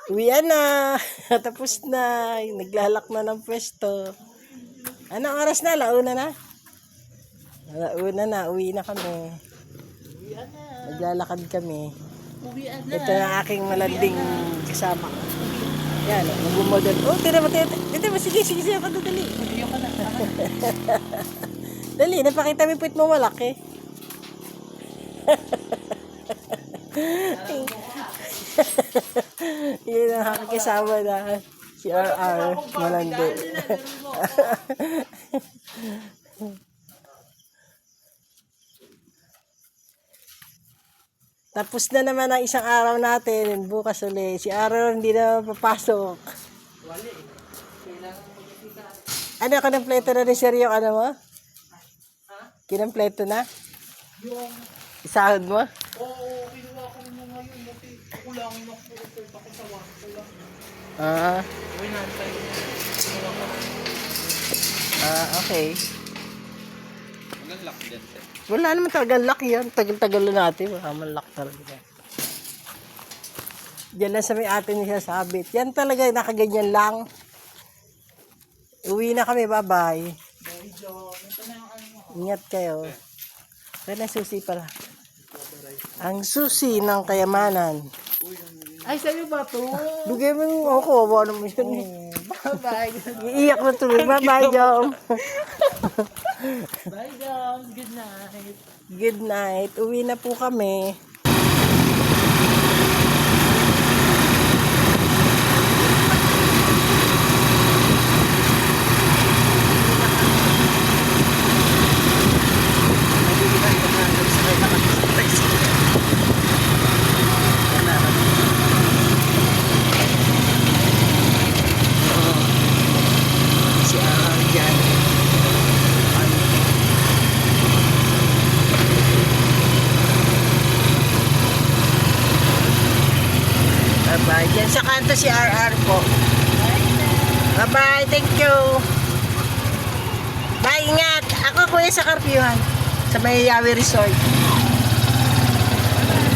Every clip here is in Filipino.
Uwian na. Tapos na. Naglalak na ng pwesto. Anong oras na? Launa na? Launa na. Uwi na kami. Naglalakad kami. Ito na aking malanding kasama. Yan. Mag-model. Oh, tira mo. Sige. Sige. Dali. Dali. Napakita mo yung puwit mo malaki. Yun ang kakasama na si RR Malandi. Tapos na naman ang isang araw natin. Bukas ulit. Si RR hindi na papasok. Ano, kinampleto na rin seryo? Ano mo? Kinampleto na? Yung, Isahod mo? oo, kinuha ko mo ngayon. Kasi kulangin ako sa wako lang. Ah, Winantay niya. okay. Hanggang lock din, sir. Wala naman talagang lock yan. Tagal-tagal na natin. Wala naman lock talaga. Diyan lang sa may atin niya sabit. Yan talaga, nakaganyan lang. Uwi na kami, bye-bye. Ingat kayo. Kaya na susi pala. Ang susi ng kayamanan. Ay, sa'yo ba ito? Bigay mo yung ako, awa naman yun. Bye-bye. Iiyak na tuloy. Bye-bye, Jom. Bye, guys. Good night. Good night. Uwi na po kami. Si Ahang dyan. Bye-bye. Diyan sa kanto si RR po. Bye-bye. Thank you. Bye. Ingat. Ako kuya sa Karpiyuhan. Sa may Yawi Resort.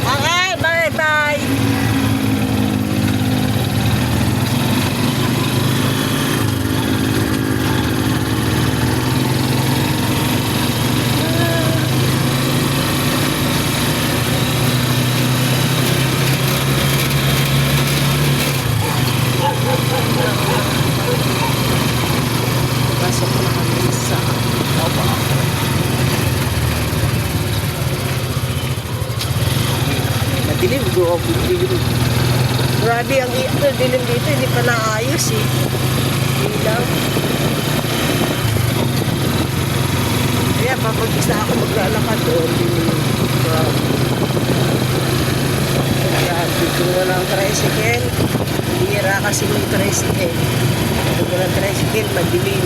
Okay. Bye-bye. Pasok na kami sa Opa. Madilim, dilim. Grabe ang dilim dito, hindi pa naayos eh. Ilaw. Kaya papagis na ako maglalakad doon. Grabe kung walang tricycle. Hira kasi may tricycle. Kung walang tricycle, madilim.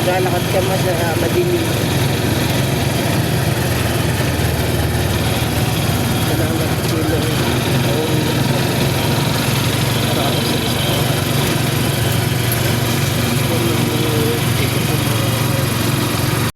Lalakad ka mas madilim.